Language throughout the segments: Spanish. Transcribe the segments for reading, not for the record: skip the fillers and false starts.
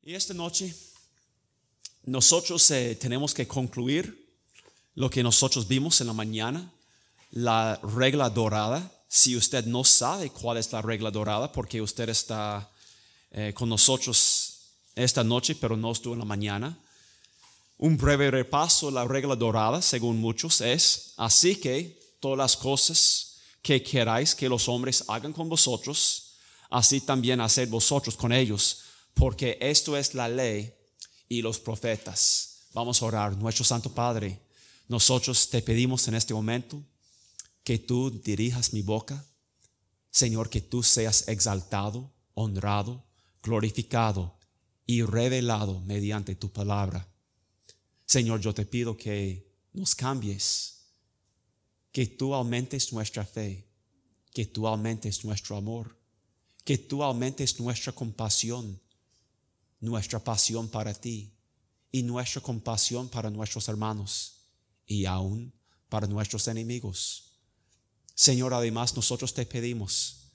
Y esta noche nosotros tenemos que concluir lo que nosotros vimos en la mañana, la regla dorada. Si usted no sabe cuál es la regla dorada, porque usted está con nosotros esta noche, pero no estuvo en la mañana. Un breve repaso, la regla dorada, según muchos, es: así que todas las cosas que queráis que los hombres hagan con vosotros, así también haced vosotros con ellos, porque esto es la ley y los profetas. Vamos a orar. Nuestro Santo Padre, nosotros te pedimos en este momento que tú dirijas mi boca, Señor, que tú seas exaltado, honrado, glorificado y revelado mediante tu palabra. Señor, yo te pido que nos cambies, que tú aumentes nuestra fe, que tú aumentes nuestro amor, que tú aumentes nuestra compasión, nuestra pasión para ti y nuestra compasión para nuestros hermanos y aún para nuestros enemigos. Señor, además nosotros te pedimos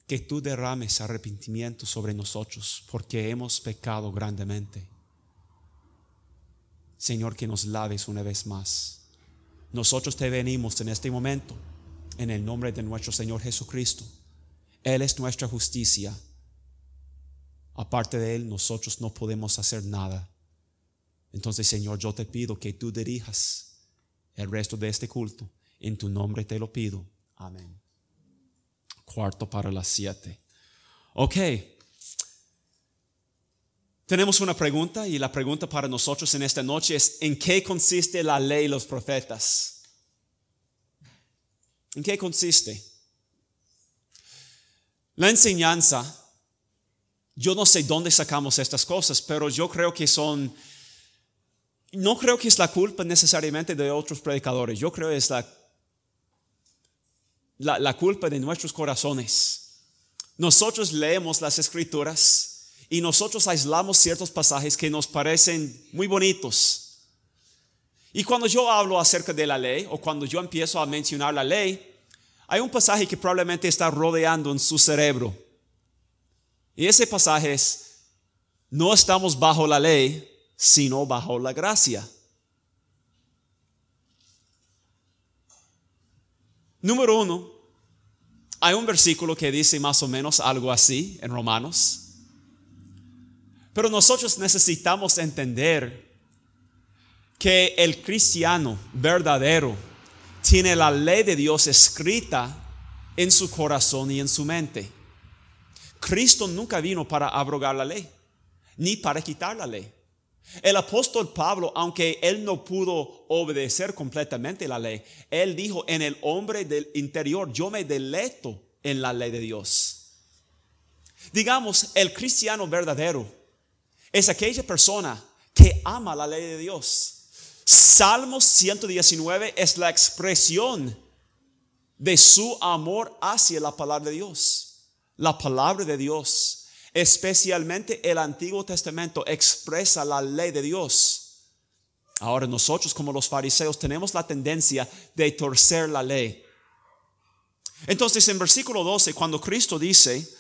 que tú derrames arrepentimiento sobre nosotros porque hemos pecado grandemente. Señor, que nos laves una vez más. Nosotros te venimos en este momento en el nombre de nuestro Señor Jesucristo. Él es nuestra justicia. Aparte de Él, nosotros no podemos hacer nada. Entonces, Señor, yo te pido que tú dirijas el resto de este culto. En tu nombre te lo pido. Amén. 7:15. Ok. Tenemos una pregunta, y la pregunta para nosotros en esta noche es: ¿en qué consiste la ley y los profetas? ¿En qué consiste? La enseñanza, yo no sé dónde sacamos estas cosas, pero yo creo que no creo que es la culpa necesariamente de otros predicadores. Yo creo que es la culpa de nuestros corazones. Nosotros leemos las Escrituras y nosotros aislamos ciertos pasajes que nos parecen muy bonitos. Y cuando yo hablo acerca de la ley, o cuando yo empiezo a mencionar la ley, hay un pasaje que probablemente está rodeando en su cerebro. Y ese pasaje es: no estamos bajo la ley, sino bajo la gracia. Número 1, hay un versículo que dice más o menos algo así en Romanos. Pero nosotros necesitamos entender que el cristiano verdadero tiene la ley de Dios escrita en su corazón y en su mente. Cristo nunca vino para abrogar la ley, ni para quitar la ley. El apóstol Pablo, aunque él no pudo obedecer completamente la ley, él dijo: en el hombre del interior yo me deleito en la ley de Dios. Digamos, el cristiano verdadero es aquella persona que ama la ley de Dios. Salmo 119 es la expresión de su amor hacia la palabra de Dios. La palabra de Dios, especialmente el Antiguo Testamento, expresa la ley de Dios. Ahora nosotros, como los fariseos, tenemos la tendencia de torcer la ley. Entonces, en versículo 12, cuando Cristo dice: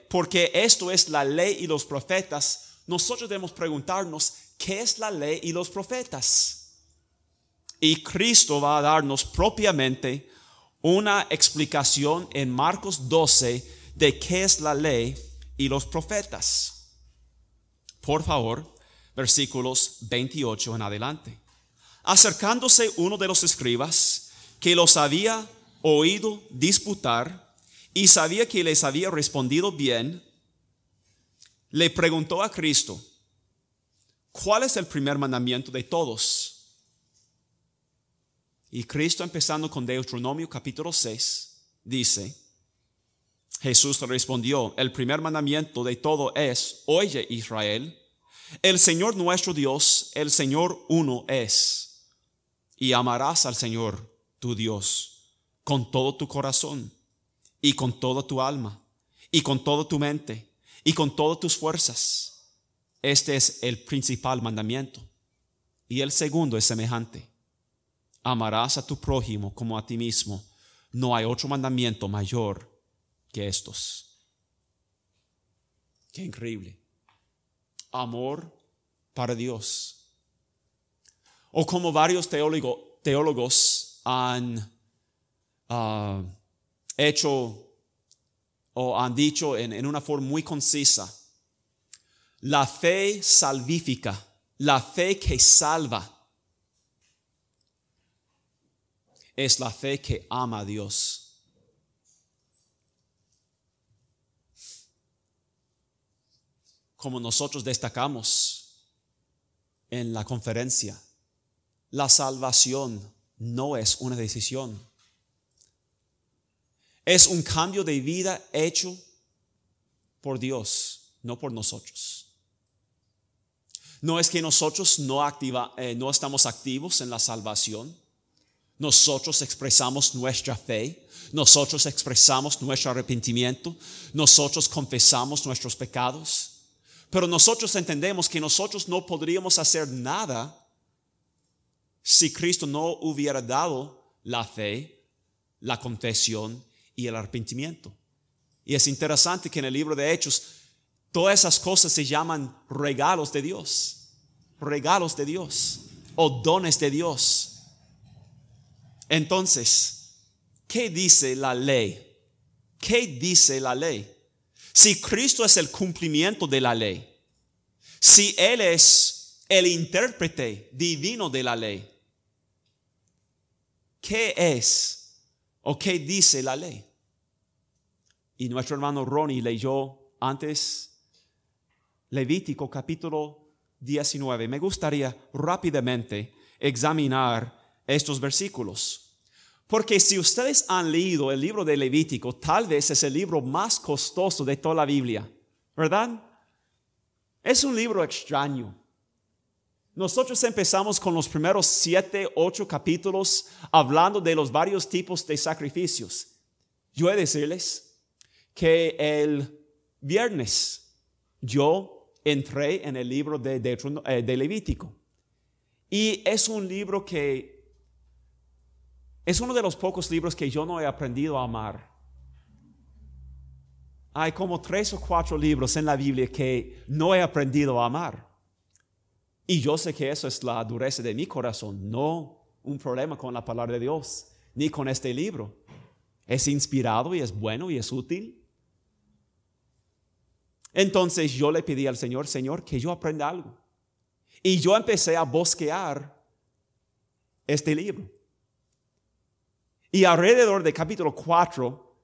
porque esto es la ley y los profetas, nosotros debemos preguntarnos: ¿qué es la ley y los profetas? Y Cristo va a darnos propiamente una explicación en Marcos 12 de qué es la ley y los profetas. Por favor, versículos 28 en adelante. Acercándose uno de los escribas, que los había oído disputar y sabía que les había respondido bien, le preguntó a Cristo: ¿cuál es el primer mandamiento de todos? Y Cristo, empezando con Deuteronomio capítulo 6, dice: Jesús le respondió: el primer mandamiento de todo es: oye, Israel, el Señor nuestro Dios, el Señor uno es, y amarás al Señor tu Dios con todo tu corazón, y con toda tu alma, y con toda tu mente, y con todas tus fuerzas. Este es el principal mandamiento. Y el segundo es semejante: amarás a tu prójimo como a ti mismo. No hay otro mandamiento mayor que estos. Qué increíble. Amor para Dios. O como varios teólogos han hecho o han dicho en una forma muy concisa, la fe salvífica, la fe que salva, es la fe que ama a Dios. Como nosotros destacamos en la conferencia, la salvación no es una decisión. Es un cambio de vida hecho por Dios, no por nosotros. No es que nosotros no estamos activos en la salvación. Nosotros expresamos nuestra fe, nosotros expresamos nuestro arrepentimiento, nosotros confesamos nuestros pecados. Pero nosotros entendemos que nosotros no podríamos hacer nada si Cristo no hubiera dado la fe, la confesión y el arrepentimiento. Y es interesante que en el libro de Hechos, todas esas cosas se llaman regalos de Dios o dones de Dios. Entonces, ¿qué dice la ley? ¿Qué dice la ley? Si Cristo es el cumplimiento de la ley, si Él es el intérprete divino de la ley, ¿qué es o qué dice la ley? Y nuestro hermano Ronnie leyó antes Levítico capítulo 19. Me gustaría rápidamente examinar estos versículos. Porque si ustedes han leído el libro de Levítico, tal vez es el libro más costoso de toda la Biblia, ¿verdad? Es un libro extraño. Nosotros empezamos con los primeros 7, 8 capítulos hablando de los varios tipos de sacrificios. Yo he de decirles que el viernes yo entré en el libro de Levítico. Y es un libro que es uno de los pocos libros que yo no he aprendido a amar. Hay como 3 o 4 libros en la Biblia que no he aprendido a amar. Y yo sé que eso es la dureza de mi corazón, no un problema con la palabra de Dios, ni con este libro. Es inspirado y es bueno y es útil. Entonces yo le pedí al Señor, Señor, que yo aprenda algo. Y yo empecé a bosquear este libro. Y alrededor de capítulo 4,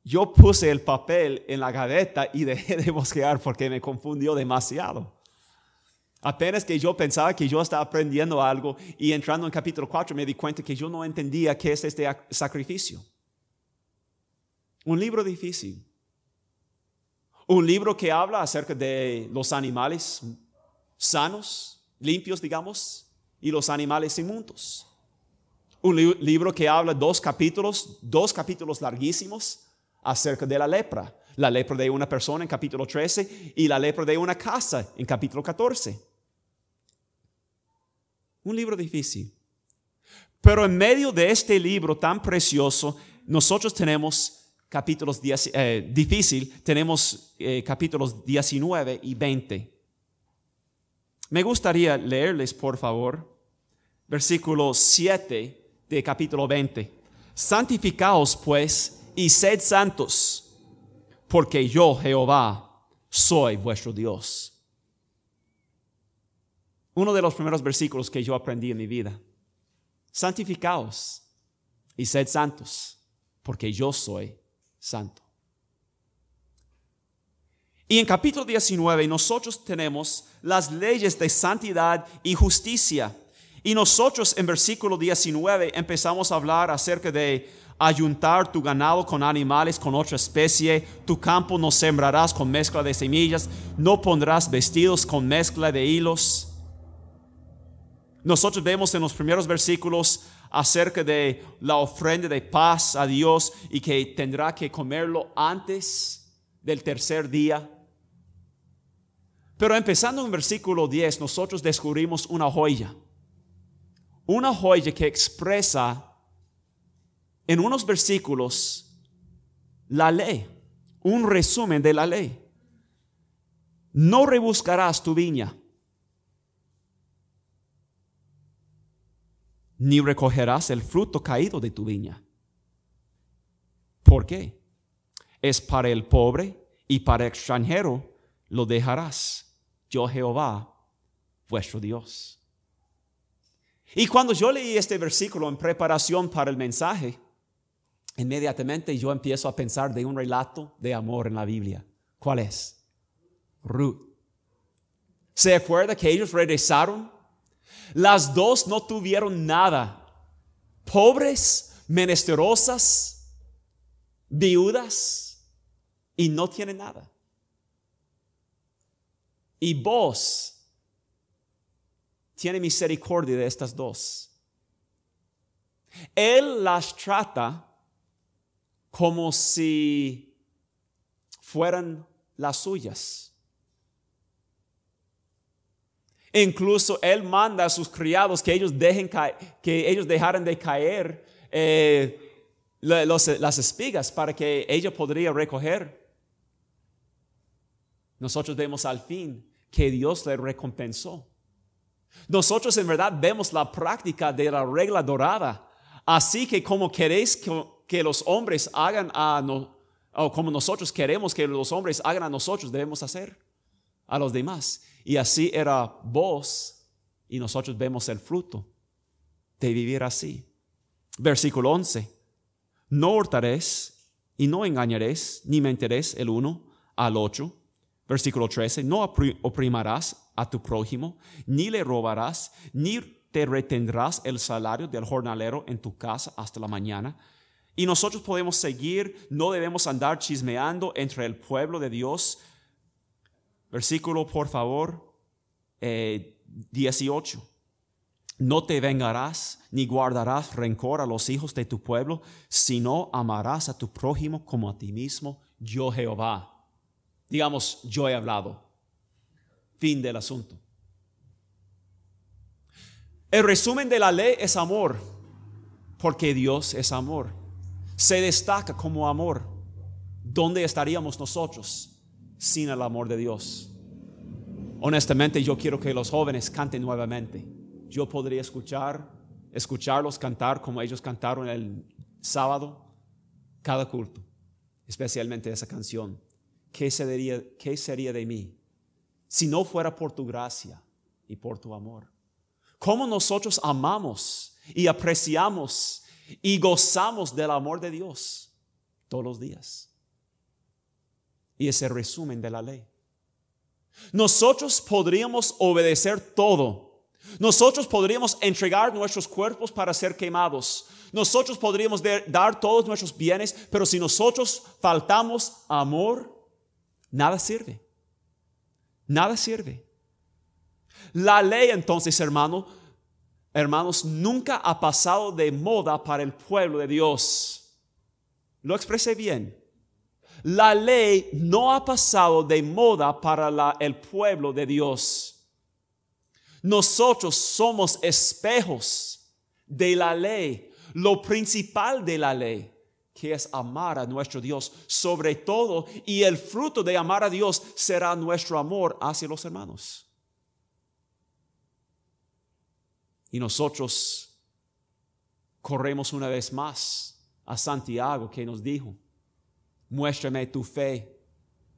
yo puse el papel en la gaveta y dejé de bosquear porque me confundió demasiado. Apenas que yo pensaba que yo estaba aprendiendo algo y entrando en capítulo 4 me di cuenta que yo no entendía qué es este sacrificio. Un libro difícil. Un libro que habla acerca de los animales sanos, limpios, digamos, y los animales inmundos. Un libro que habla 2 capítulos larguísimos acerca de la lepra de una persona en capítulo 13 y la lepra de una casa en capítulo 14. Un libro difícil. Pero en medio de este libro tan precioso, nosotros tenemos capítulos tenemos capítulos 19 y 20. Me gustaría leerles, por favor, versículo 7 de capítulo 20. Santificaos pues y sed santos, porque yo, Jehová, soy vuestro Dios. Uno de los primeros versículos que yo aprendí en mi vida. Santificaos y sed santos, porque yo soy santo. Y en capítulo 19 nosotros tenemos las leyes de santidad y justicia. Y nosotros en versículo 19 empezamos a hablar acerca de ayuntar tu ganado con animales con otra especie, tu campo no sembrarás con mezcla de semillas, no pondrás vestidos con mezcla de hilos. Nosotros vemos en los primeros versículos acerca de la ofrenda de paz a Dios y que tendrá que comerlo antes del tercer día. Pero empezando en versículo 10, nosotros descubrimos una joya que expresa en unos versículos la ley, un resumen de la ley. No rebuscarás tu viña, ni recogerás el fruto caído de tu viña. ¿Por qué? Es para el pobre y para el extranjero lo dejarás. Yo Jehová, vuestro Dios. Y cuando yo leí este versículo en preparación para el mensaje, inmediatamente yo empiezo a pensar de un relato de amor en la Biblia. ¿Cuál es? Ruth. ¿Se acuerda que ellos regresaron? Las dos no tuvieron nada. Pobres, menesterosas, viudas, y no tienen nada. Y Boaz tiene misericordia de estas dos. Él las trata como si fueran las suyas. Incluso él manda a sus criados que ellos dejaran de caer las espigas para que ella podría recoger. Nosotros vemos al fin que Dios le recompensó. Nosotros en verdad vemos la práctica de la regla dorada. Así que como queréis que los hombres hagan o como nosotros queremos que los hombres hagan a nosotros, debemos hacer a los demás. Y así era vos, y nosotros vemos el fruto de vivir así. Versículo 11. No hurtaréis y no engañaréis, ni mentiréis el uno al otro. Versículo 13. No oprimirás a tu prójimo, ni le robarás, ni te retendrás el salario del jornalero en tu casa hasta la mañana. Y nosotros podemos seguir, no debemos andar chismeando entre el pueblo de Dios. Versículo, por favor, 18. No te vengarás ni guardarás rencor a los hijos de tu pueblo, sino amarás a tu prójimo como a ti mismo, yo Jehová. Digamos, yo he hablado. Fin del asunto. El resumen de la ley es amor, porque Dios es amor. Se destaca como amor. ¿Dónde estaríamos nosotros sin el amor de Dios? Honestamente, yo quiero que los jóvenes canten nuevamente. Yo podría escucharlos cantar como ellos cantaron el sábado, cada culto, especialmente esa canción. ¿Qué sería de mí si no fuera por tu gracia y por tu amor? ¿Cómo nosotros amamos y apreciamos y gozamos del amor de Dios todos los días? Y ese resumen de la ley. Nosotros podríamos obedecer todo. Nosotros podríamos entregar nuestros cuerpos para ser quemados. Nosotros podríamos dar todos nuestros bienes, pero si nosotros faltamos amor, nada sirve. Nada sirve. La ley entonces, hermanos, nunca ha pasado de moda para el pueblo de Dios. Lo expresé bien. La ley no ha pasado de moda para el pueblo de Dios. Nosotros somos espejos de la ley, lo principal de la ley, que es amar a nuestro Dios sobre todo, y el fruto de amar a Dios será nuestro amor hacia los hermanos. Y nosotros corremos una vez más a Santiago, que nos dijo: muéstrame tu fe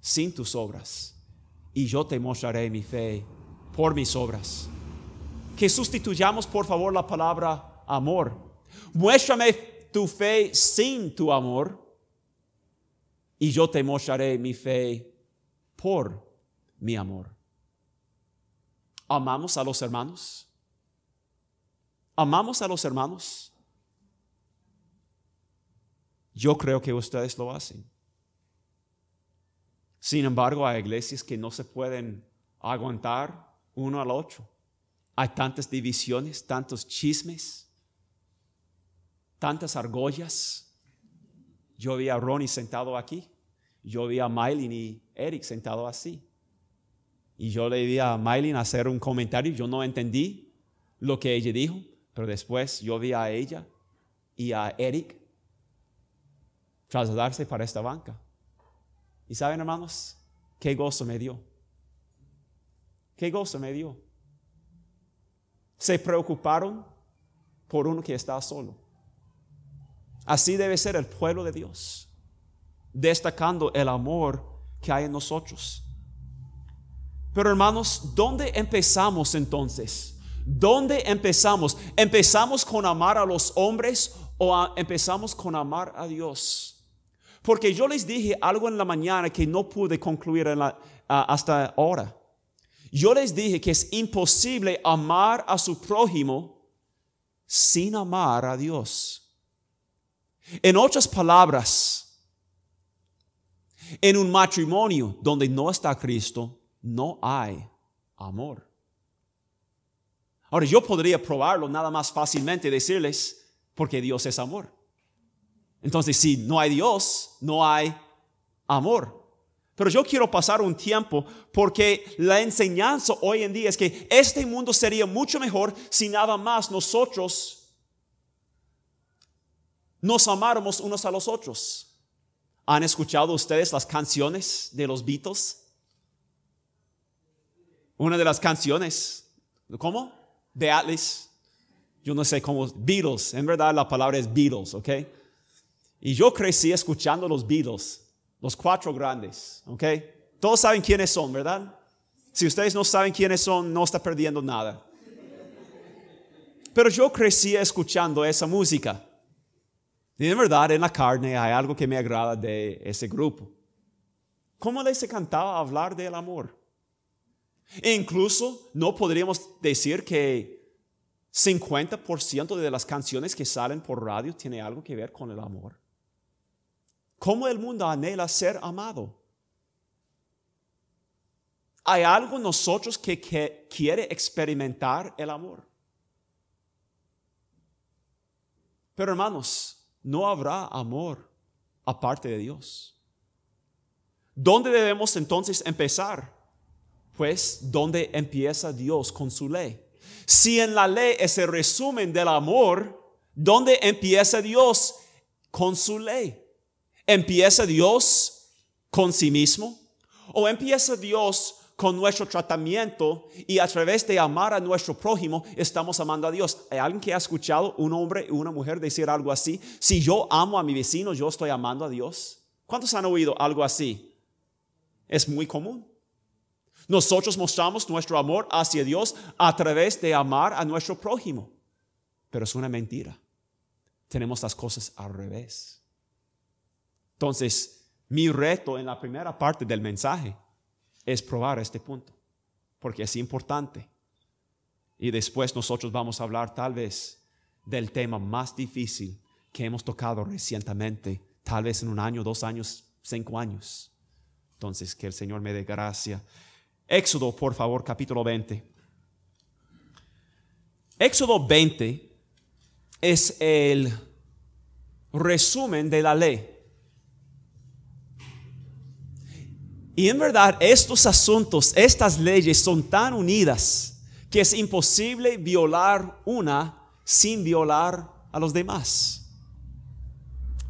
sin tus obras, y yo te mostraré mi fe por mis obras. Que sustituyamos por favor la palabra amor. Muéstrame tu fe sin tu amor, y yo te mostraré mi fe por mi amor. ¿Amamos a los hermanos? ¿Amamos a los hermanos? Yo creo que ustedes lo hacen. Sin embargo, hay iglesias que no se pueden aguantar uno al otro. Hay tantas divisiones, tantos chismes, tantas argollas. Yo vi a Ronnie sentado aquí. Yo vi a Maylin y Eric sentado así. Y yo le vi a Maylin hacer un comentario. Yo no entendí lo que ella dijo, pero después yo vi a ella y a Eric trasladarse para esta banca. Y saben, hermanos, qué gozo me dio. ¿Qué gozo me dio? Se preocuparon por uno que está solo. Así debe ser el pueblo de Dios, destacando el amor que hay en nosotros. Pero hermanos, ¿dónde empezamos entonces? ¿Dónde empezamos? ¿Empezamos con amar a los hombres o empezamos con amar a Dios? Porque yo les dije algo en la mañana que no pude concluir hasta ahora. Yo les dije que es imposible amar a su prójimo sin amar a Dios. En otras palabras, en un matrimonio donde no está Cristo, no hay amor. Ahora, yo podría probarlo nada más fácilmente, decirles, porque Dios es amor. Entonces, si no hay Dios, no hay amor. Pero yo quiero pasar un tiempo, porque la enseñanza hoy en día es que este mundo sería mucho mejor si nada más nosotros nos amáramos unos a los otros. ¿Han escuchado ustedes las canciones de los Beatles? Una de las canciones, ¿cómo? De Atlas. Yo no sé cómo, Beatles, en verdad la palabra es Beatles, ¿ok? Y yo crecí escuchando los Beatles, los cuatro grandes, ¿ok? Todos saben quiénes son, ¿verdad? Si ustedes no saben quiénes son, no está perdiendo nada. Pero yo crecí escuchando esa música. Y en verdad, en la carne hay algo que me agrada de ese grupo. ¿Cómo les encantaba hablar del amor? E incluso no podríamos decir que 50% de las canciones que salen por radio tiene algo que ver con el amor. ¿Cómo el mundo anhela ser amado? Hay algo en nosotros que quiere experimentar el amor. Pero hermanos, no habrá amor aparte de Dios. ¿Dónde debemos entonces empezar? Pues, ¿dónde empieza Dios con su ley? Si en la ley es el resumen del amor, ¿dónde empieza Dios con su ley? ¿Empieza Dios con sí mismo? ¿O empieza Dios con nuestro tratamiento y a través de amar a nuestro prójimo estamos amando a Dios? ¿Hay alguien que ha escuchado un hombre y una mujer decir algo así? Si yo amo a mi vecino, yo estoy amando a Dios. ¿Cuántos han oído algo así? Es muy común. Nosotros mostramos nuestro amor hacia Dios a través de amar a nuestro prójimo. Pero es una mentira. Tenemos las cosas al revés. Entonces, mi reto en la primera parte del mensaje es probar este punto, porque es importante. Y después nosotros vamos a hablar tal vez del tema más difícil que hemos tocado recientemente, tal vez en 1 año, 2 años, 5 años. Entonces, que el Señor me dé gracia. Éxodo, por favor, capítulo 20. Éxodo 20 es el resumen de la ley. Y en verdad estos asuntos, estas leyes son tan unidas que es imposible violar una sin violar a los demás.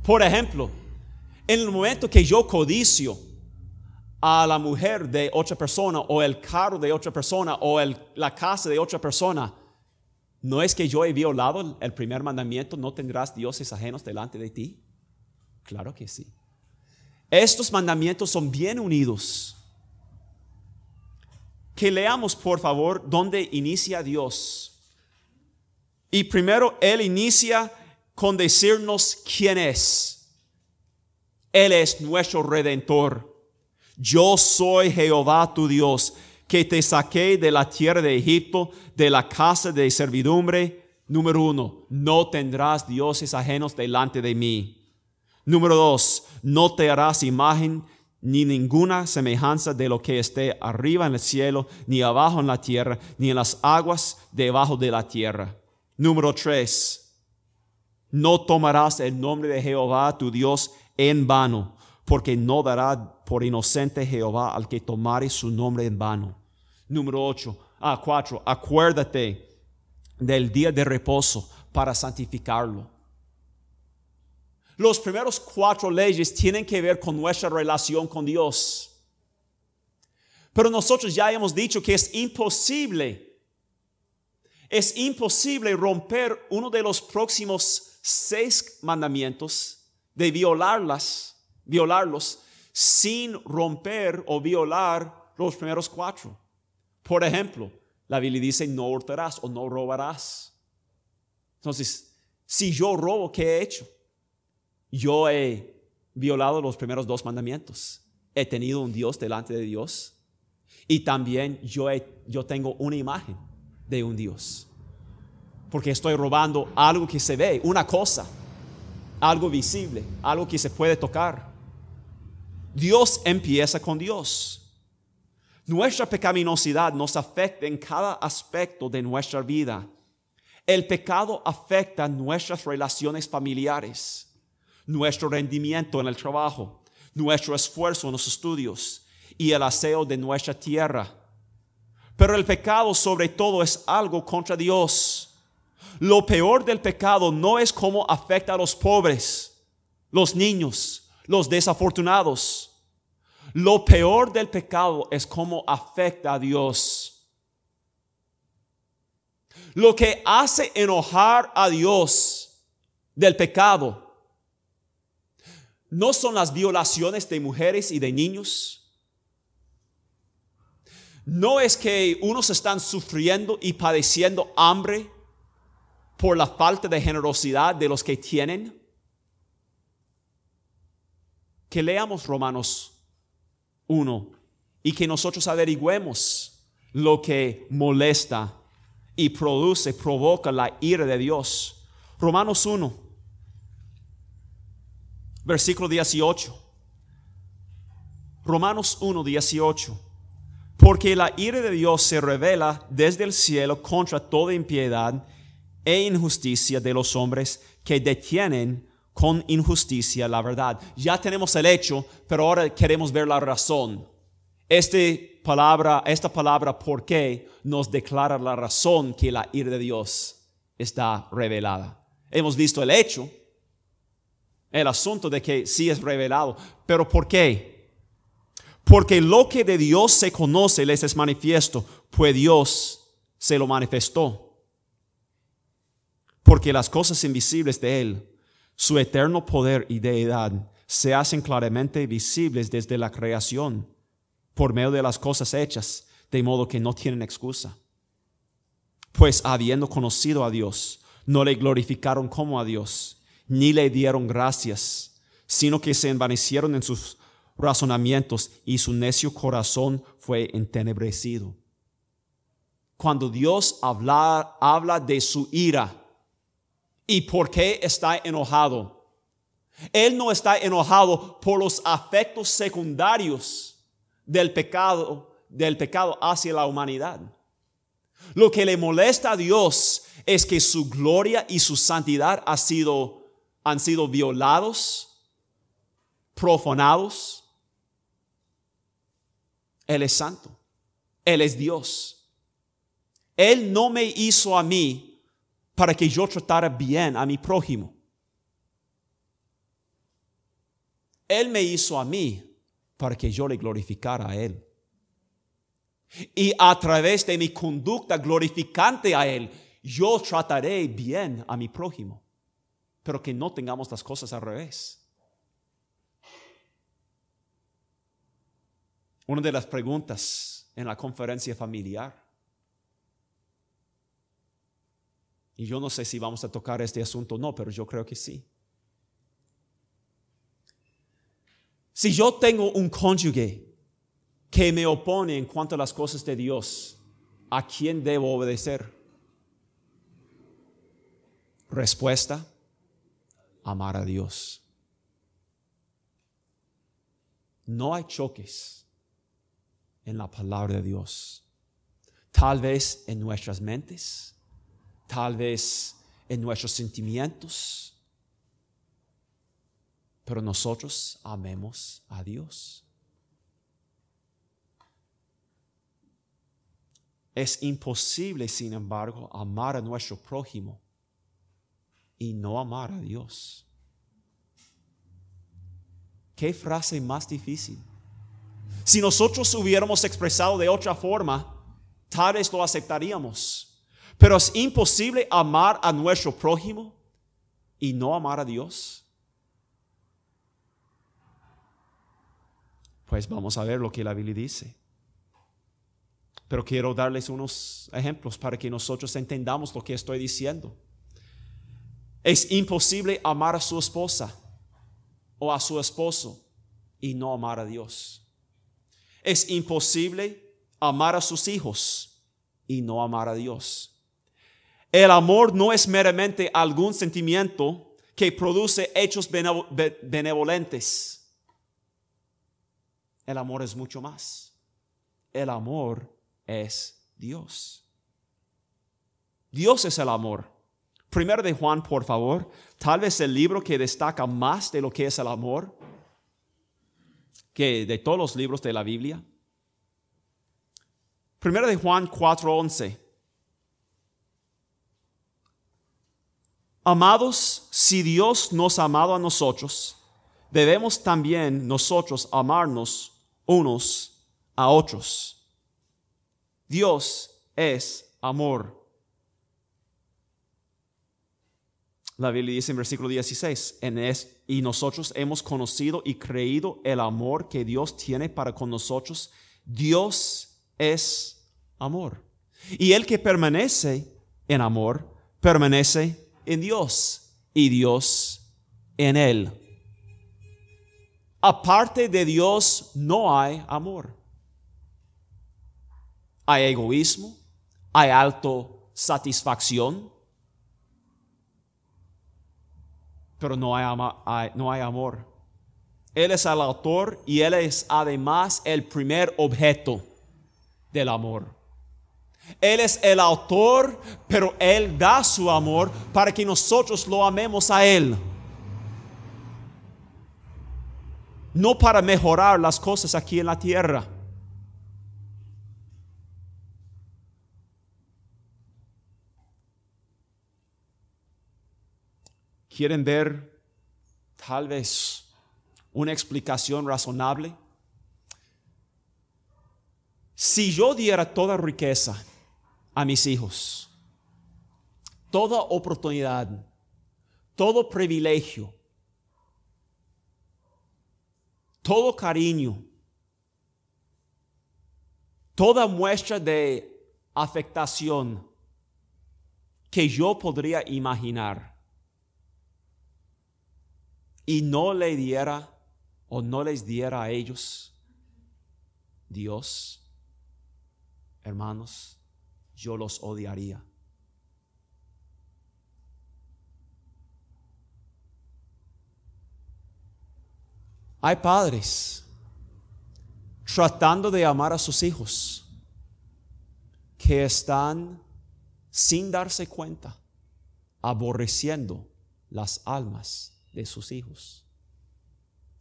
Por ejemplo, en el momento que yo codicio a la mujer de otra persona o el carro de otra persona o la casa de otra persona, ¿no es que yo he violado el primer mandamiento? ¿No tendrás dioses ajenos delante de ti? Claro que sí. Estos mandamientos son bien unidos. Que leamos, por favor, dónde inicia Dios. Y primero, Él inicia con decirnos quién es. Él es nuestro Redentor. Yo soy Jehová tu Dios, que te saqué de la tierra de Egipto, de la casa de servidumbre. Número 1, no tendrás dioses ajenos delante de mí. Número 2, no te harás imagen ni ninguna semejanza de lo que esté arriba en el cielo, ni abajo en la tierra, ni en las aguas debajo de la tierra. Número 3, no tomarás el nombre de Jehová tu Dios en vano, porque no dará por inocente Jehová al que tomare su nombre en vano. Número 4, acuérdate del día de reposo para santificarlo. Los primeros 4 leyes tienen que ver con nuestra relación con Dios. Pero nosotros ya hemos dicho que es imposible romper uno de los próximos 6 mandamientos, de violarlos, sin romper o violar los primeros 4. Por ejemplo, la Biblia dice no hurtarás o no robarás. Entonces, si yo robo, ¿qué he hecho? Yo he violado los primeros 2 mandamientos. He tenido un Dios delante de Dios. Y también yo tengo una imagen de un Dios. Porque estoy robando algo que se ve, una cosa, algo visible, algo que se puede tocar. Dios empieza con Dios. Nuestra pecaminosidad nos afecta en cada aspecto de nuestra vida. El pecado afecta nuestras relaciones familiares, nuestro rendimiento en el trabajo, nuestro esfuerzo en los estudios y el aseo de nuestra tierra. Pero el pecado sobre todo es algo contra Dios. Lo peor del pecado no es cómo afecta a los pobres, los niños, los desafortunados. Lo peor del pecado es cómo afecta a Dios. Lo que hace enojar a Dios del pecado no son las violaciones de mujeres y de niños. No es que unos están sufriendo y padeciendo hambre por la falta de generosidad de los que tienen. Que leamos Romanos 1 y que nosotros averigüemos lo que molesta y provoca la ira de Dios. Romanos 1, versículo 18. Romanos 1, 18. Porque la ira de Dios se revela desde el cielo contra toda impiedad e injusticia de los hombres que detienen con injusticia la verdad. Ya tenemos el hecho, pero ahora queremos ver la razón. Esta palabra ¿por qué? Nos declara la razón que la ira de Dios está revelada. Hemos visto el hecho, el asunto de que sí es revelado, pero ¿por qué? Porque lo que de Dios se conoce les es manifiesto, pues Dios se lo manifestó. Porque las cosas invisibles de Él, su eterno poder y deidad, se hacen claramente visibles desde la creación, por medio de las cosas hechas, de modo que no tienen excusa. Pues habiendo conocido a Dios, no le glorificaron como a Dios, ni le dieron gracias, sino que se envanecieron en sus razonamientos y su necio corazón fue entenebrecido. Cuando Dios habla de su ira, ¿y por qué está enojado? Él no está enojado por los afectos secundarios del pecado hacia la humanidad. Lo que le molesta a Dios es que su gloria y su santidad han sido violados, profanados. Él es santo. Él es Dios. Él no me hizo a mí para que yo tratara bien a mi prójimo. Él me hizo a mí para que yo le glorificara a Él. Y a través de mi conducta glorificante a Él, yo trataré bien a mi prójimo. Pero que no tengamos las cosas al revés. Una de las preguntas en la conferencia familiar, y yo no sé si vamos a tocar este asunto o no, pero yo creo que sí. Si yo tengo un cónyuge que me opone en cuanto a las cosas de Dios, ¿a quién debo obedecer? Respuesta: amar a Dios. No hay choques en la palabra de Dios. Tal vez en nuestras mentes, tal vez en nuestros sentimientos, pero nosotros amemos a Dios. Es imposible, sin embargo, amar a nuestro prójimo y no amar a Dios. ¿Qué frase más difícil? Si nosotros hubiéramos expresado de otra forma, tal vez lo aceptaríamos. Pero es imposible amar a nuestro prójimo y no amar a Dios. Pues vamos a ver lo que la Biblia dice. Pero quiero darles unos ejemplos para que nosotros entendamos lo que estoy diciendo. Es imposible amar a su esposa o a su esposo y no amar a Dios. Es imposible amar a sus hijos y no amar a Dios. El amor no es meramente algún sentimiento que produce hechos benevolentes. El amor es mucho más. El amor es Dios. Dios es el amor. Primero de Juan, por favor. Tal vez el libro que destaca más de lo que es el amor que de todos los libros de la Biblia. Primero de Juan 4:11. Amados, si Dios nos ha amado a nosotros, debemos también nosotros amarnos unos a otros. Dios es amor. La Biblia dice en versículo 16, y nosotros hemos conocido y creído el amor que Dios tiene para con nosotros. Dios es amor. Y el que permanece en amor, permanece en Dios y Dios en él. Aparte de Dios no hay amor. Hay egoísmo, hay autosatisfacción, pero no hay amor. Él es el autor y Él es además el primer objeto del amor. Él es el autor, pero Él da su amor para que nosotros lo amemos a Él. No para mejorar las cosas aquí en la tierra. ¿Quieren ver tal vez una explicación razonable? Si yo diera toda riqueza a mis hijos, toda oportunidad, todo privilegio, todo cariño, toda muestra de afectación que yo podría imaginar, y no le diera o no les diera a ellos Dios, hermanos, yo los odiaría. Hay padres tratando de amar a sus hijos que están, sin darse cuenta, aborreciendo las almas de sus hijos.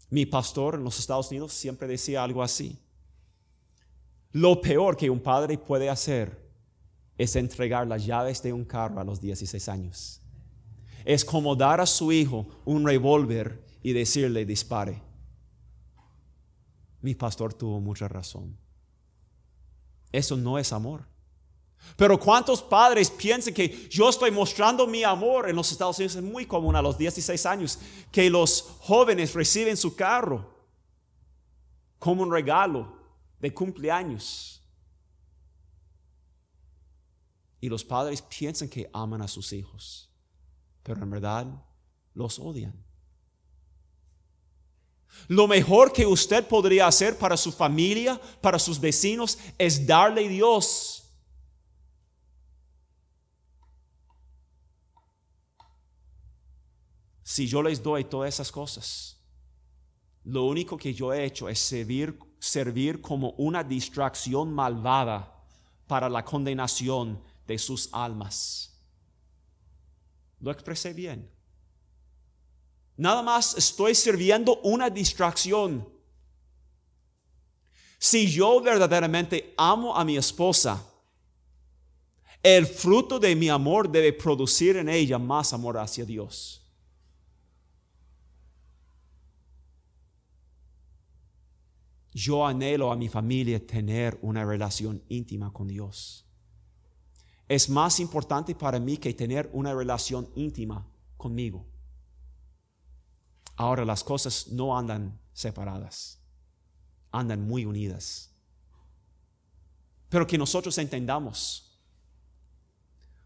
Mi pastor en los Estados Unidos siempre decía algo así: lo peor que un padre puede hacer es entregar las llaves de un carro a los 16 años. Es como dar a su hijo un revólver y decirle dispare. Mi pastor tuvo mucha razón. Eso no es amor. Pero ¿cuántos padres piensan que yo estoy mostrando mi amor? En los Estados Unidos es muy común a los 16 años que los jóvenes reciben su carro como un regalo de cumpleaños. Y los padres piensan que aman a sus hijos, pero en verdad los odian. Lo mejor que usted podría hacer para su familia, para sus vecinos, es darle a Dios. Si yo les doy todas esas cosas, lo único que yo he hecho es servir como una distracción malvada para la condenación de sus almas. Lo expresé bien. Nada más estoy sirviendo una distracción. Si yo verdaderamente amo a mi esposa, el fruto de mi amor debe producir en ella más amor hacia Dios. Yo anhelo a mi familia tener una relación íntima con Dios. Es más importante para mí que tener una relación íntima conmigo. Ahora las cosas no andan separadas, andan muy unidas. Pero que nosotros entendamos,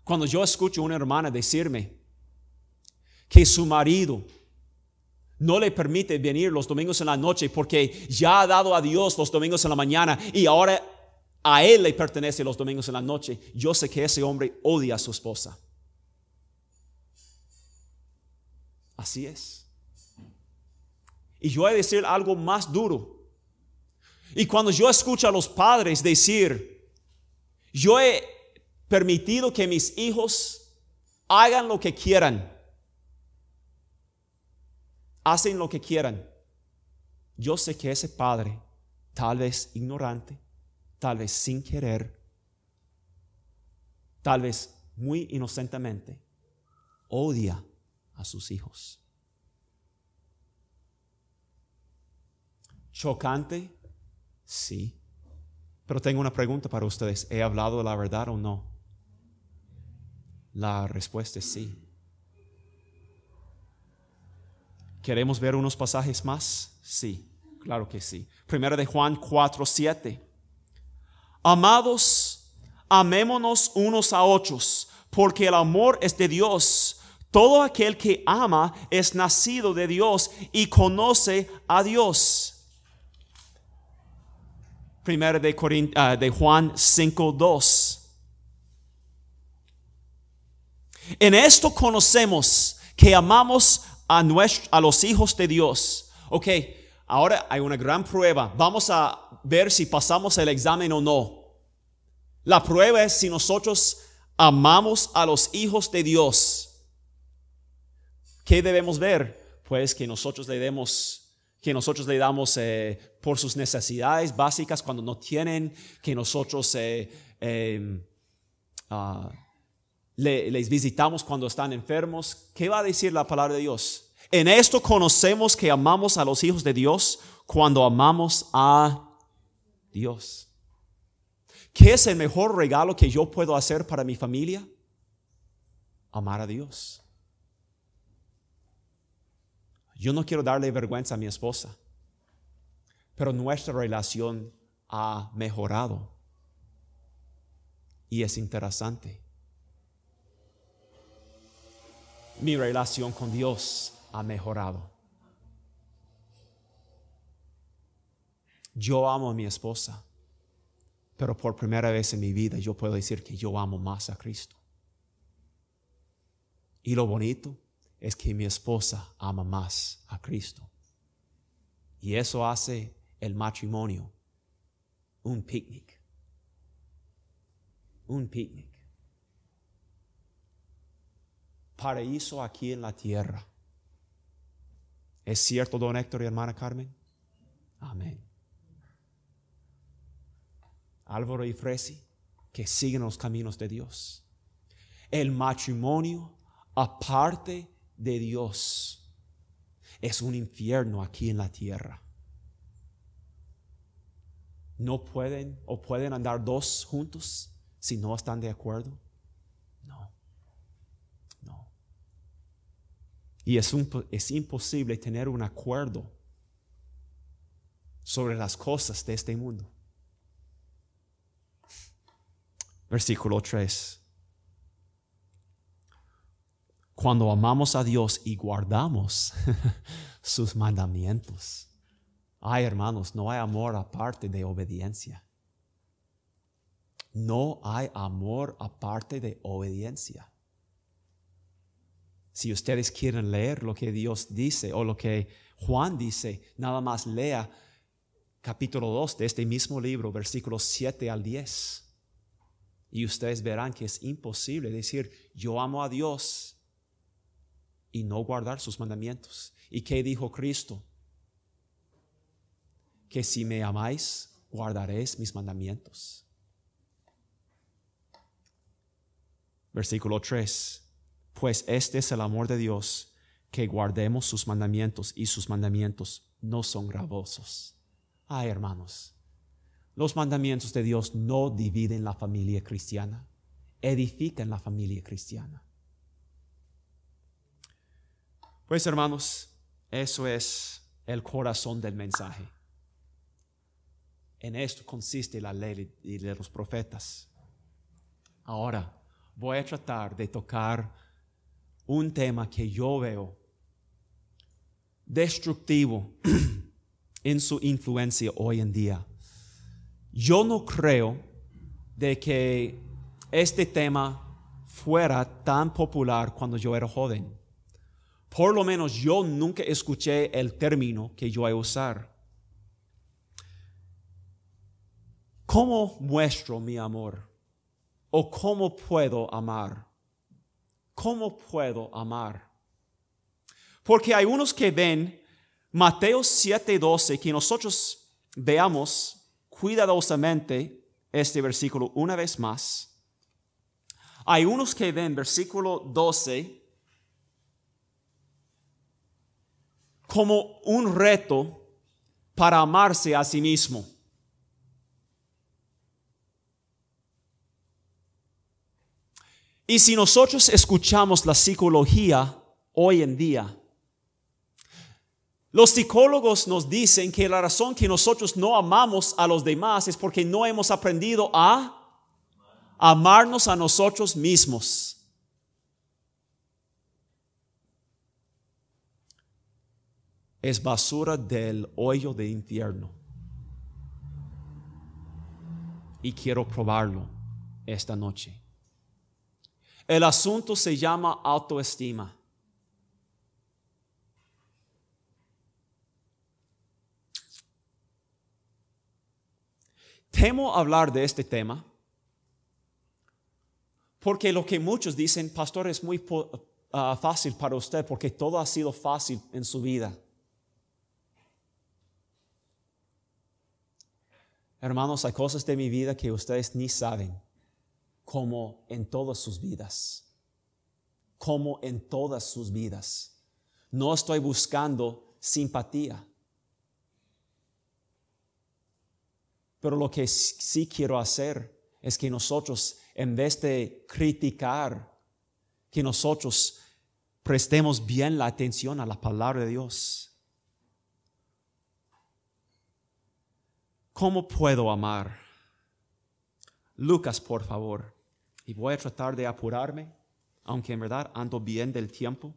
cuando yo escucho a una hermana decirme que su marido no le permite venir los domingos en la noche porque ya ha dado a Dios los domingos en la mañana y ahora a él le pertenece los domingos en la noche, yo sé que ese hombre odia a su esposa. Así es. Y yo voy a decir algo más duro. Y cuando yo escucho a los padres decir, yo he permitido que mis hijos hagan lo que quieran, hacen lo que quieran, yo sé que ese padre, tal vez ignorante, tal vez sin querer, tal vez muy inocentemente, odia a sus hijos. Chocante, sí. Pero tengo una pregunta para ustedes. ¿He hablado la verdad o no? La respuesta es sí. ¿Queremos ver unos pasajes más? Sí, claro que sí. Primera de Juan 4:7. Amados, amémonos unos a otros, porque el amor es de Dios. Todo aquel que ama es nacido de Dios y conoce a Dios. Primera de Juan 5:2. En esto conocemos que amamos a los hijos de Dios. Ok, ahora hay una gran prueba. Vamos a ver si pasamos el examen o no. La prueba es si nosotros amamos a los hijos de Dios. ¿Qué debemos ver? Pues que nosotros le damos por sus necesidades básicas cuando no tienen, que nosotros les visitamos cuando están enfermos. ¿Qué va a decir la palabra de Dios? En esto conocemos que amamos a los hijos de Dios cuando amamos a Dios. ¿Qué es el mejor regalo que yo puedo hacer para mi familia? Amar a Dios. Yo no quiero darle vergüenza a mi esposa, pero nuestra relación ha mejorado. Y es interesante. Mi relación con Dios ha mejorado. Yo amo a mi esposa, pero por primera vez en mi vida yo puedo decir que yo amo más a Cristo. Y lo bonito es que mi esposa ama más a Cristo. Y eso hace el matrimonio un picnic. Un picnic. Paraíso aquí en la tierra. ¿Es cierto, don Héctor y hermana Carmen? Amén. Álvaro y Fresi, que siguen los caminos de Dios. El matrimonio aparte de Dios es un infierno aquí en la tierra. No pueden o pueden andar dos juntos si no están de acuerdo. No. Y es imposible tener un acuerdo sobre las cosas de este mundo. Versículo 3. Cuando amamos a Dios y guardamos sus mandamientos. Ay, hermanos, no hay amor aparte de obediencia. No hay amor aparte de obediencia. Si ustedes quieren leer lo que Dios dice o lo que Juan dice, nada más lea capítulo 2 de este mismo libro, versículos 7 al 10. Y ustedes verán que es imposible decir, yo amo a Dios y no guardar sus mandamientos. ¿Y qué dijo Cristo? Que si me amáis, guardaréis mis mandamientos. Versículo 3. Pues este es el amor de Dios, que guardemos sus mandamientos, y sus mandamientos no son gravosos. Ay, hermanos, los mandamientos de Dios no dividen la familia cristiana, edifican la familia cristiana. Pues, hermanos, eso es el corazón del mensaje. En esto consiste la ley de los profetas. Ahora voy a tratar de tocar un tema que yo veo destructivo en su influencia hoy en día. Yo no creo de que este tema fuera tan popular cuando yo era joven. Por lo menos yo nunca escuché el término que yo voy a usar. ¿Cómo muestro mi amor? ¿O cómo puedo amar? ¿Cómo puedo amar? Porque hay unos que ven Mateo 7:12, que nosotros veamos cuidadosamente este versículo una vez más. Hay unos que ven versículo 12 como un reto para amarse a sí mismo. Y si nosotros escuchamos la psicología hoy en día, los psicólogos nos dicen que la razón que nosotros no amamos a los demás es porque no hemos aprendido a amarnos a nosotros mismos. Es basura del hoyo del infierno. Y quiero probarlo esta noche. El asunto se llama autoestima. Temo hablar de este tema porque lo que muchos dicen, pastor, es muy fácil para usted porque todo ha sido fácil en su vida. Hermanos, hay cosas de mi vida que ustedes ni saben, como en todas sus vidas. Como en todas sus vidas. No estoy buscando simpatía. Pero lo que sí quiero hacer es que nosotros, en vez de criticar, que nosotros prestemos bien la atención a la palabra de Dios. ¿Cómo puedo amar? Lucas, por favor. Y voy a tratar de apurarme, aunque en verdad ando bien del tiempo.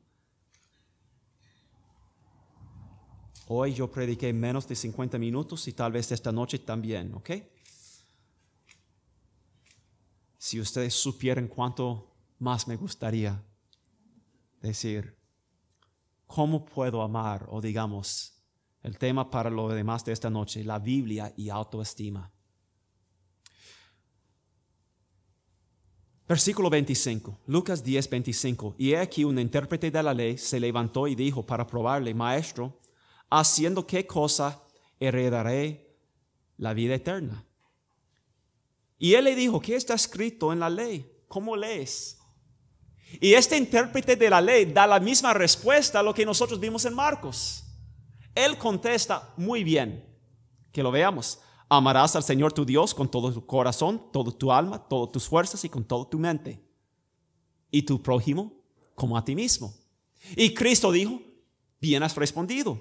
Hoy yo prediqué menos de 50 minutos y tal vez esta noche también, ¿ok? Si ustedes supieran cuánto más me gustaría decir, ¿cómo puedo amar? O digamos, el tema para lo demás de esta noche, la Biblia y autoestima. Versículo 25, Lucas 10:25. Y he aquí un intérprete de la ley se levantó y dijo para probarle, maestro, ¿haciendo qué cosa heredaré la vida eterna? Y él le dijo, ¿qué está escrito en la ley? ¿Cómo lees? Y este intérprete de la ley da la misma respuesta a lo que nosotros vimos en Marcos. Él contesta muy bien, que lo veamos. Amarás al Señor tu Dios con todo tu corazón, toda tu alma, todas tus fuerzas y con toda tu mente. Y tu prójimo como a ti mismo. Y Cristo dijo, bien has respondido.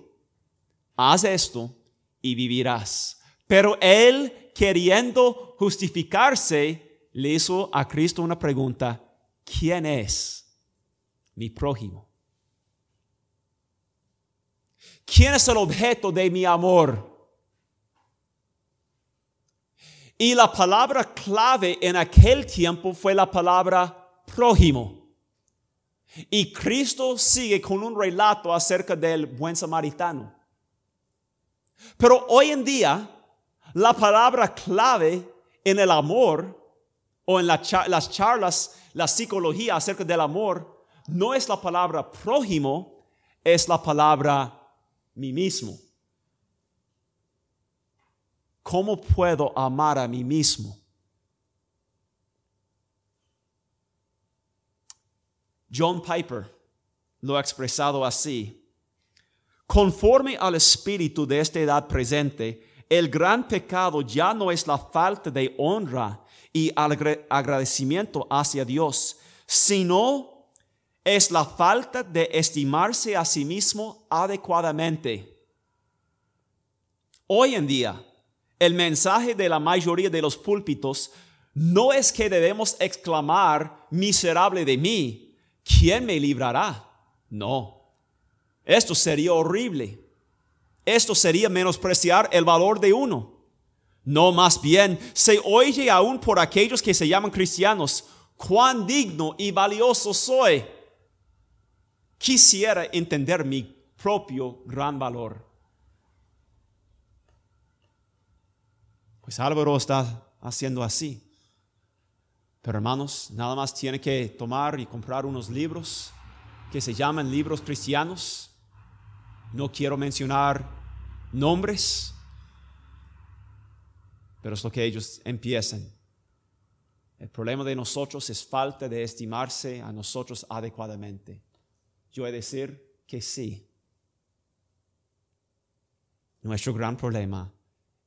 Haz esto y vivirás. Pero él, queriendo justificarse, le hizo a Cristo una pregunta. ¿Quién es mi prójimo? ¿Quién es el objeto de mi amor? Y la palabra clave en aquel tiempo fue la palabra prójimo. Y Cristo sigue con un relato acerca del buen samaritano. Pero hoy en día, la palabra clave en el amor o en las charlas, la psicología acerca del amor, no es la palabra prójimo, es la palabra mí mismo. ¿Cómo puedo amar a mí mismo? John Piper lo ha expresado así. Conforme al espíritu de esta edad presente, El gran pecado ya no es la falta de honra y agradecimiento hacia Dios, sino es la falta de estimarse a sí mismo adecuadamente. Hoy en día, el mensaje de la mayoría de los púlpitos no es que debemos exclamar, miserable de mí, ¿quién me librará? No, esto sería horrible. Esto sería menospreciar el valor de uno. No, más bien, se oye aún por aquellos que se llaman cristianos, cuán digno y valioso soy. Quisiera entender mi propio gran valor. Pues Álvaro está haciendo así. Pero hermanos, nada más tiene que tomar y comprar unos libros que se llaman libros cristianos. No quiero mencionar nombres, pero es lo que ellos empiezan. El problema de nosotros es falta de estimarse a nosotros adecuadamente. Yo he de decir que sí. Nuestro gran problema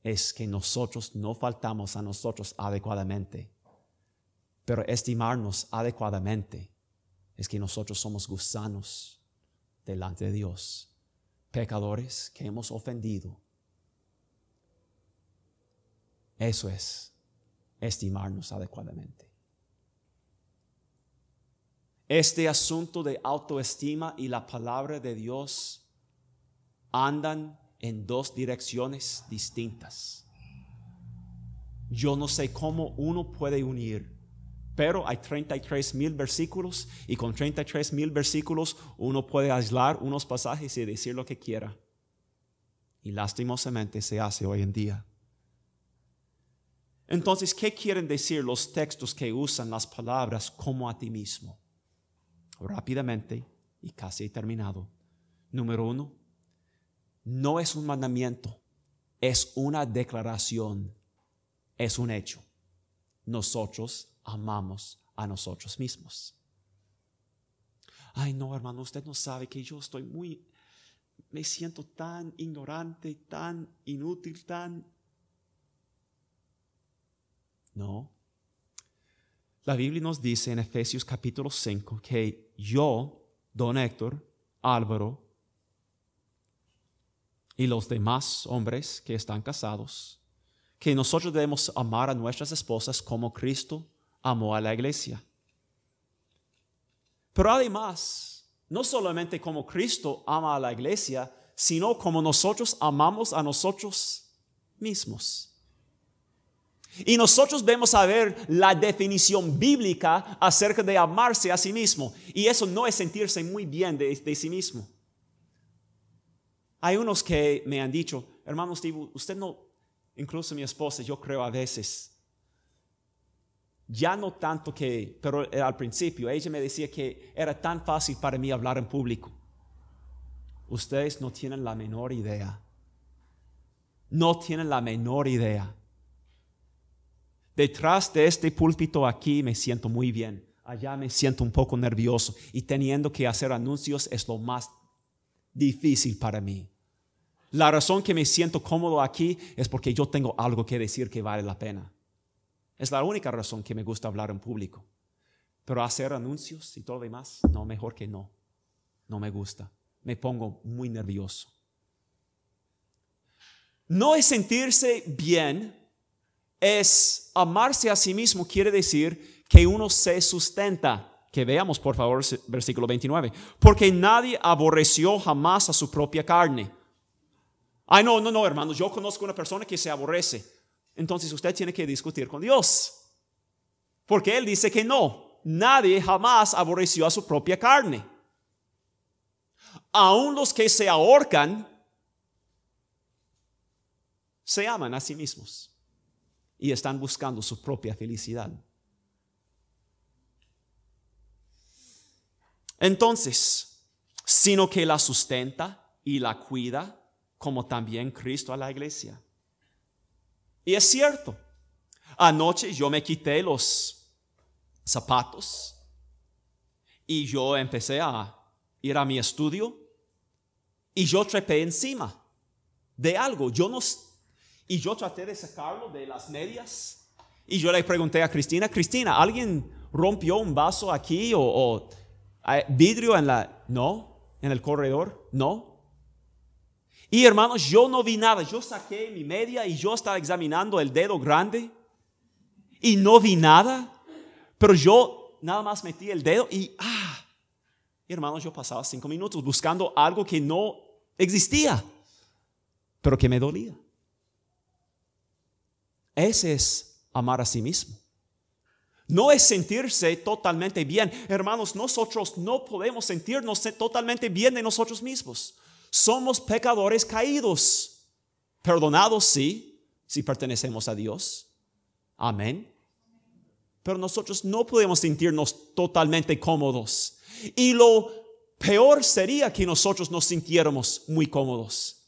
es que nosotros no faltamos a nosotros adecuadamente. Pero estimarnos adecuadamente es que nosotros somos gusanos delante de Dios. Pecadores que hemos ofendido. Eso es estimarnos adecuadamente. Este asunto de autoestima y la palabra de Dios andan en dos direcciones distintas. Yo no sé cómo uno puede unir, pero hay 33,000 versículos y con 33,000 versículos uno puede aislar unos pasajes y decir lo que quiera. Y lastimosamente se hace hoy en día. Entonces, ¿qué quieren decir los textos que usan las palabras como a ti mismo? Rápidamente, y casi he terminado. Número 1, no es un mandamiento, es una declaración, es un hecho. Nosotros amamos a nosotros mismos. Ay, no, hermano, usted no sabe que yo me siento tan ignorante, tan inútil, No. La Biblia nos dice en Efesios capítulo 5 que yo, don Héctor, Álvaro y los demás hombres que están casados, que nosotros debemos amar a nuestras esposas como Cristo amó a la iglesia. Pero además, no solamente como Cristo ama a la iglesia, sino como nosotros amamos a nosotros mismos. Y nosotros vemos a ver la definición bíblica acerca de amarse a sí mismo. Y eso no es sentirse muy bien de sí mismo. Hay unos que me han dicho, hermano Steve, usted no, incluso mi esposa, yo creo a veces, ya no tanto pero al principio ella me decía que era tan fácil para mí hablar en público. Ustedes no tienen la menor idea. No tienen la menor idea. Detrás de este púlpito aquí me siento muy bien. Allá me siento un poco nervioso. Y teniendo que hacer anuncios es lo más difícil para mí. La razón que me siento cómodo aquí es porque yo tengo algo que decir que vale la pena. Es la única razón que me gusta hablar en público. Pero hacer anuncios y todo lo demás, no, mejor que no. No me gusta. Me pongo muy nervioso. No es sentirse bien. Es amarse a sí mismo, quiere decir que uno se sustenta. Que veamos por favor versículo 29. Porque nadie aborreció jamás a su propia carne. Ay, no, hermanos, yo conozco una persona que se aborrece. Entonces usted tiene que discutir con Dios. Porque Él dice que no, nadie jamás aborreció a su propia carne. Aún los que se ahorcan, se aman a sí mismos. Y están buscando su propia felicidad. Entonces, sino que la sustenta y la cuida, como también Cristo a la iglesia. Y es cierto, anoche yo me quité los zapatos y yo empecé a ir a mi estudio y yo trepé encima de algo. Y yo traté de sacarlo de las medias. Y yo le pregunté a Cristina, ¿alguien rompió un vaso aquí o vidrio en el corredor? No. Y hermanos, yo no vi nada. Yo saqué mi media y yo estaba examinando el dedo grande y no vi nada. Pero yo nada más metí el dedo y hermanos, yo pasaba 5 minutos buscando algo que no existía, pero que me dolía. Ese es amar a sí mismo. No es sentirse totalmente bien. Hermanos, nosotros no podemos sentirnos totalmente bien de nosotros mismos. Somos pecadores caídos. Perdonados, sí, si pertenecemos a Dios. Amén. Pero nosotros no podemos sentirnos totalmente cómodos. Y lo peor sería que nosotros nos sintiéramos muy cómodos.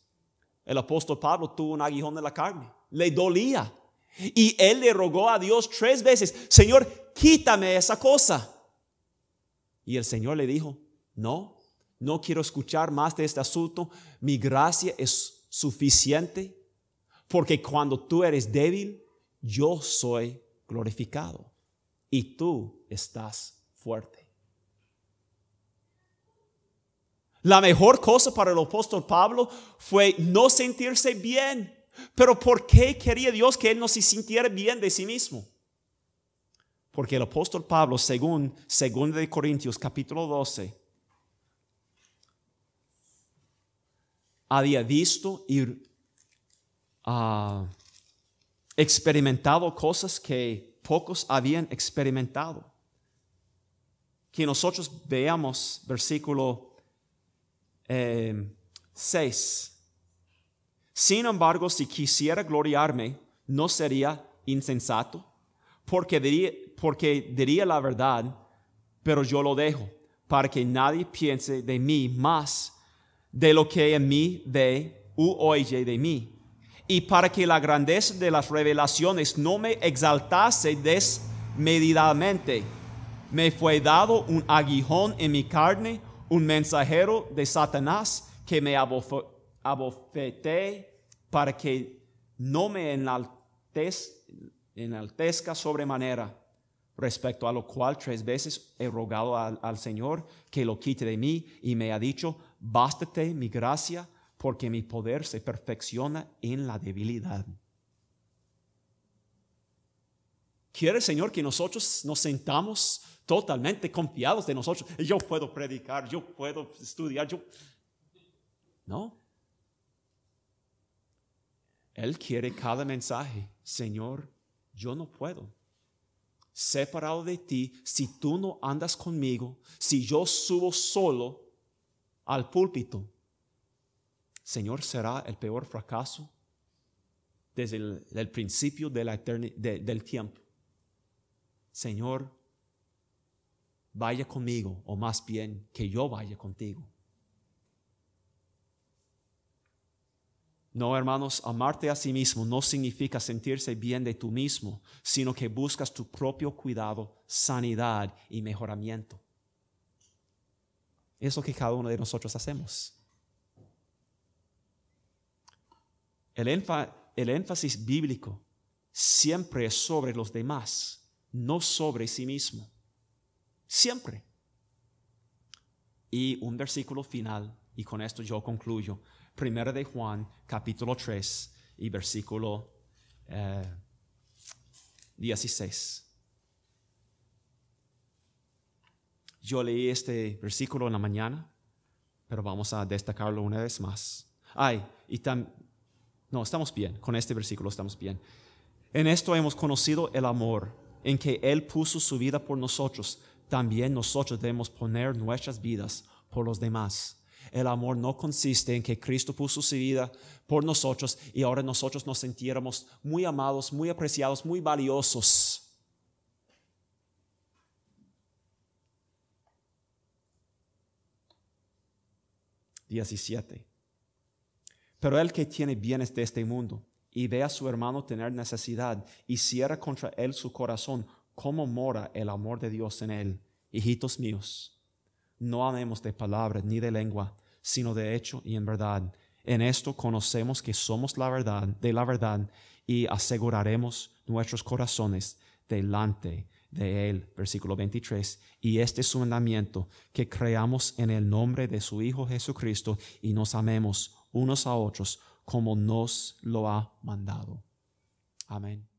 El apóstol Pablo tuvo un aguijón en la carne. Le dolía. Y él le rogó a Dios 3 veces, Señor, quítame esa cosa. Y el Señor le dijo, no quiero escuchar más de este asunto. Mi gracia es suficiente, porque cuando tú eres débil, yo soy glorificado y tú estás fuerte. La mejor cosa para el apóstol Pablo fue no sentirse bien. Pero ¿por qué quería Dios que él no se sintiera bien de sí mismo? Porque el apóstol Pablo, según 2 Corintios capítulo 12, había visto y experimentado cosas que pocos habían experimentado. Que nosotros veamos versículo 6. Sin embargo, si quisiera gloriarme, no sería insensato, porque diría la verdad, pero yo lo dejo, para que nadie piense de mí más de lo que en mí ve u oye de mí, y para que la grandeza de las revelaciones no me exaltase desmedidamente. Me fue dado un aguijón en mi carne, un mensajero de Satanás que me abofeté para que no me enaltezca sobremanera, respecto a lo cual 3 veces he rogado al Señor que lo quite de mí, y me ha dicho, bástate mi gracia, porque mi poder se perfecciona en la debilidad. Quiere el Señor que nosotros nos sentamos totalmente confiados de nosotros. Yo puedo predicar, yo puedo estudiar, No. Él quiere cada mensaje. Señor, yo no puedo. Separado de ti, si tú no andas conmigo, si yo subo solo al púlpito, Señor, será el peor fracaso desde el principio de la del tiempo. Señor, vaya conmigo, o más bien que yo vaya contigo. No, hermanos, amarte a sí mismo no significa sentirse bien de tú mismo, sino que buscas tu propio cuidado, sanidad y mejoramiento. Es lo que cada uno de nosotros hacemos. El énfasis bíblico siempre es sobre los demás, no sobre sí mismo. Siempre. Y un versículo final, y con esto yo concluyo. 1 de Juan, capítulo 3 y versículo 16. Yo leí este versículo en la mañana, pero vamos a destacarlo una vez más. Estamos bien, con este versículo estamos bien. En esto hemos conocido el amor, en que Él puso su vida por nosotros. También nosotros debemos poner nuestras vidas por los demás. El amor no consiste en que Cristo puso su vida por nosotros y ahora nosotros nos sintiéramos muy amados, muy apreciados, muy valiosos. (17) Pero el que tiene bienes de este mundo y ve a su hermano tener necesidad y cierra contra él su corazón, ¿cómo mora el amor de Dios en él? Hijitos míos, no amemos de palabra ni de lengua, sino de hecho y en verdad. En esto conocemos que somos la verdad y aseguraremos nuestros corazones delante de Él. Versículo 23. Y este es su mandamiento, que creamos en el nombre de su Hijo Jesucristo y nos amemos unos a otros como nos lo ha mandado. Amén.